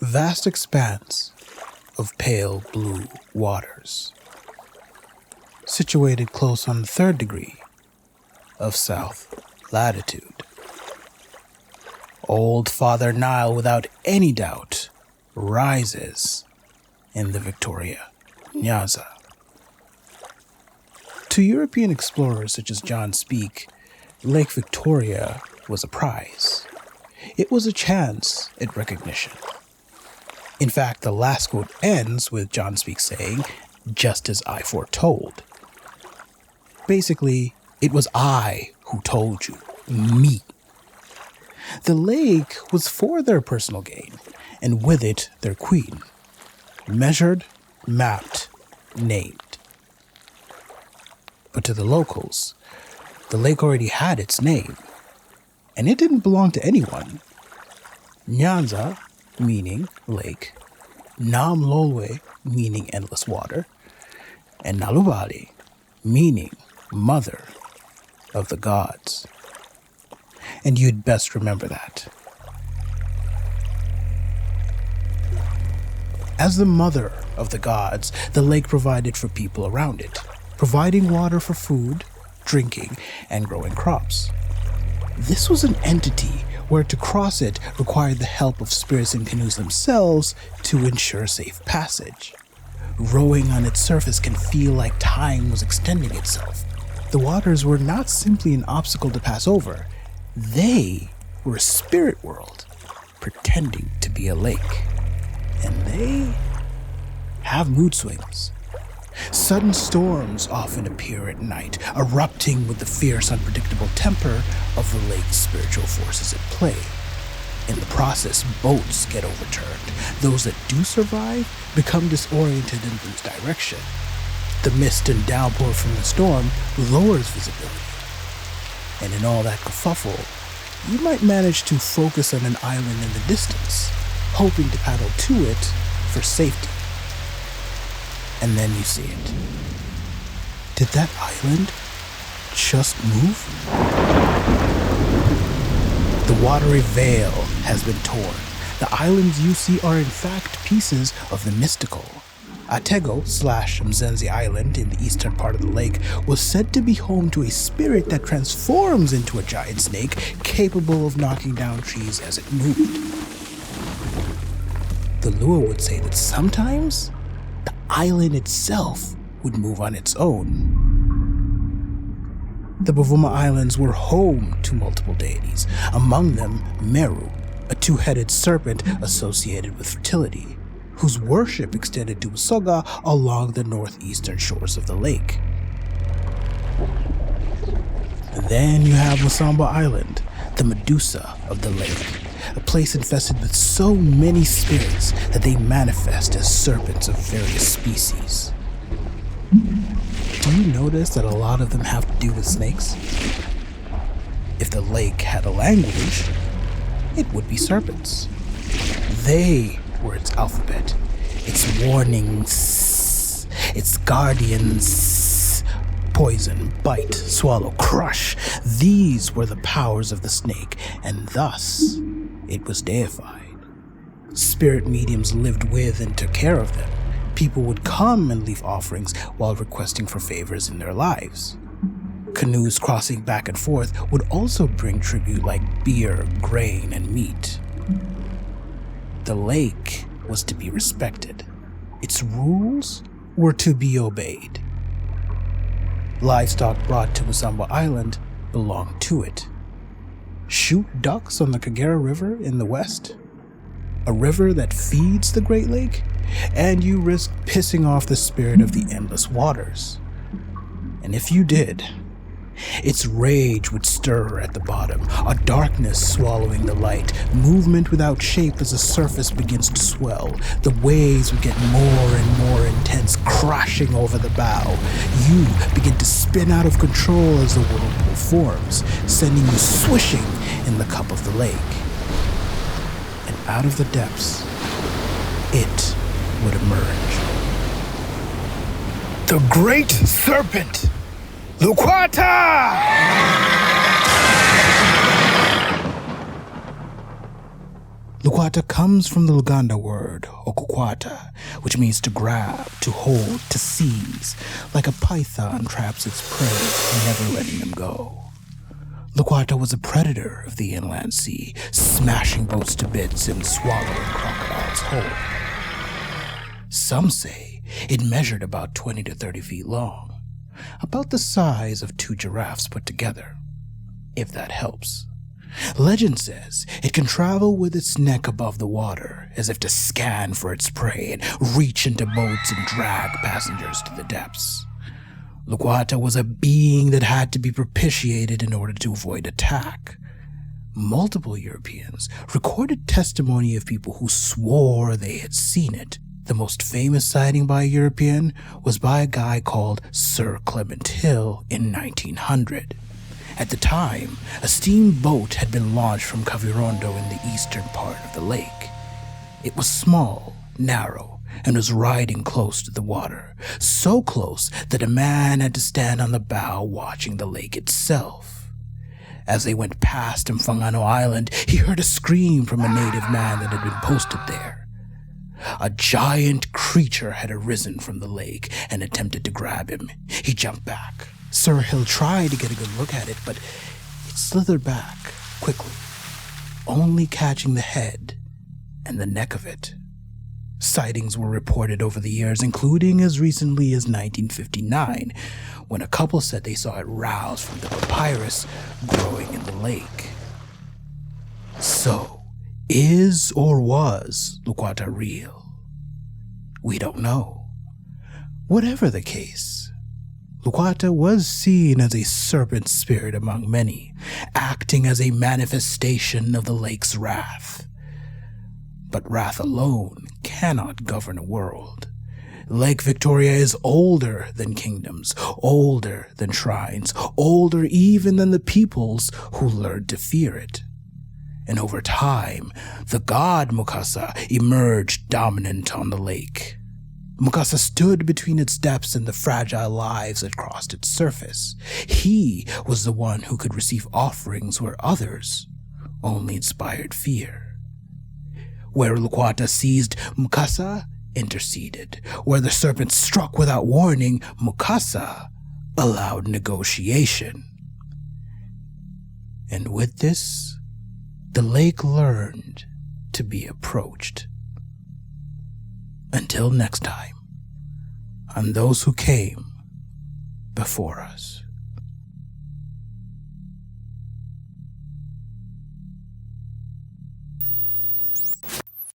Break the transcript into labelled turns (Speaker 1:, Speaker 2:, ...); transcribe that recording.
Speaker 1: vast expanse of pale blue waters, situated close on the 3rd degree of south latitude. Old Father Nile, without any doubt, rises in the Victoria Nyanza. To European explorers such as John Speke, Lake Victoria was a prize. It was a chance at recognition. In fact, the last quote ends with John Speke saying, "just as I foretold." Basically, it was I who told you, me. The lake was for their personal gain, and with it their queen. Measured, mapped, named. But to the locals, the lake already had its name, and it didn't belong to anyone. Nyanza, meaning lake, Lolwe, meaning endless water, and Naluubaale, meaning mother of the gods. And you'd best remember that. As the mother of the gods, the lake provided for people around it, providing water for food, drinking, and growing crops. This was an entity where to cross it required the help of spirits in canoes themselves to ensure safe passage. Rowing on its surface can feel like time was extending itself. The waters were not simply an obstacle to pass over. They were a spirit world, pretending to be a lake. And they have mood swings. Sudden storms often appear at night, erupting with the fierce, unpredictable temper of the lake's spiritual forces at play. In the process, boats get overturned. Those that do survive become disoriented and lose direction. The mist and downpour from the storm lowers visibility. And in all that kerfuffle, you might manage to focus on an island in the distance, hoping to paddle to it for safety. And then you see it. Did that island just move? The watery veil has been torn. The islands you see are in fact pieces of the mystical. Atego/Mzenzi Island in the eastern part of the lake was said to be home to a spirit that transforms into a giant snake capable of knocking down trees as it moved. The Lua would say that sometimes the island itself would move on its own. The Buvuma Islands were home to multiple deities, among them Meru, a two-headed serpent associated with fertility, whose worship extended to Usoga along the northeastern shores of the lake. And then you have Musamba Island, the Medusa of the lake, a place infested with so many spirits that they manifest as serpents of various species. Do you notice that a lot of them have to do with snakes? If the lake had a language, it would be serpents. They were its alphabet, its warnings, its guardians. Poison, bite, swallow, crush. These were the powers of the snake, and thus it was deified. Spirit mediums lived with and took care of them. People would come and leave offerings while requesting for favors in their lives. Canoes crossing back and forth would also bring tribute like beer, grain, and meat. The lake was to be respected. Its rules were to be obeyed. Livestock brought to Musamba Island belonged to it. Shoot ducks on the Kagera River in the west, a river that feeds the Great Lake, and you risk pissing off the spirit of the endless waters. And if you did, its rage would stir at the bottom, a darkness swallowing the light, movement without shape as the surface begins to swell. The waves would get more and more intense, crashing over the bow. You begin to spin out of control as the whirlpool forms, sending you swishing in the cup of the lake. And out of the depths, it would emerge.
Speaker 2: The Great Serpent! Lukwata!
Speaker 1: Lukwata comes from the Luganda word okukwata, which means to grab, to hold, to seize, like a python traps its prey, never letting them go. Lukwata was a predator of the inland sea, smashing boats to bits and swallowing crocodiles whole. Some say it measured about 20 to 30 feet long, about the size of 2 giraffes put together, if that helps. Legend says it can travel with its neck above the water, as if to scan for its prey and reach into boats and drag passengers to the depths. Lukwata was a being that had to be propitiated in order to avoid attack. Multiple Europeans recorded testimony of people who swore they had seen it. The most famous sighting by a European was by a guy called Sir Clement Hill in 1900. At the time, a steamboat had been launched from Kavirondo in the eastern part of the lake. It was small, narrow, and was riding close to the water, so close that a man had to stand on the bow watching the lake itself. As they went past Mfangano Island, he heard a scream from a native man that had been posted there. A giant creature had arisen from the lake and attempted to grab him. He jumped back. Sir Hill tried to get a good look at it, but it slithered back quickly, only catching the head and the neck of it. Sightings were reported over the years, including as recently as 1959, when a couple said they saw it rouse from the papyrus growing in the lake. So, is or was Lukwata real? We don't know. Whatever the case, Lukwata was seen as a serpent spirit among many, acting as a manifestation of the lake's wrath. But wrath alone cannot govern a world. Lake Victoria is older than kingdoms, older than shrines, older even than the peoples who learned to fear it. And over time, the god Mukasa emerged dominant on the lake. Mukasa stood between its depths and the fragile lives that crossed its surface. He was the one who could receive offerings where others only inspired fear. Where Lukwata seized, Mukasa interceded. Where the serpent struck without warning, Mukasa allowed negotiation. And with this, the lake learned to be approached. Until next time, on those who came before us.